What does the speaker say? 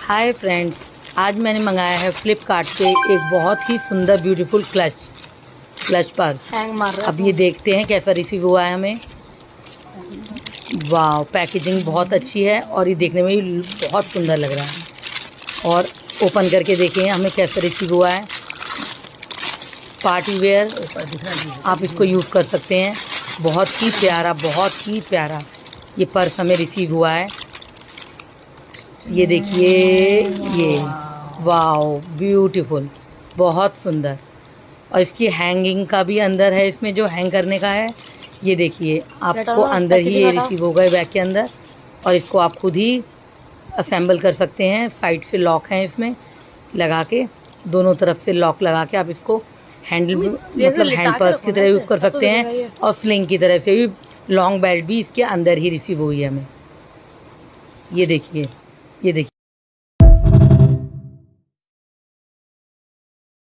Hi friends, आज मैंने मंगाया है फ्लिपकार्ट पे एक बहुत ही सुंदर ब्यूटीफुल क्लच पर्स। अब ये देखते हैं कैसा रिसीव हुआ है हमें। वाह, पैकेजिंग बहुत अच्छी है और ये देखने में भी बहुत सुंदर लग रहा है। और ओपन करके देखें हमें कैसा रिसीव हुआ है। पार्टी वेयर आप इसको यूज़ कर सकते हैं। बहुत ही प्यारा ये पर्स हमें रिसीव हुआ है। ये देखिए, ये वाओ ब्यूटीफुल, बहुत सुंदर। और इसकी हैंगिंग का भी अंदर है, इसमें जो हैंग करने का है। ये देखिए, आपको अंदर ही ये रिसीव होगा बैग के अंदर, और इसको आप खुद ही असेंबल कर सकते हैं। साइड से लॉक हैं, इसमें लगा के दोनों तरफ से लॉक लगा के आप इसको हैंडल मतलब हैंड पर्स की तरह यूज़ कर सकते हैं। और स्लिंग की तरह से भी लॉन्ग बेल्ट भी इसके अंदर ही रिसीव हुई है हमें। ये देखिए, ये देखिए।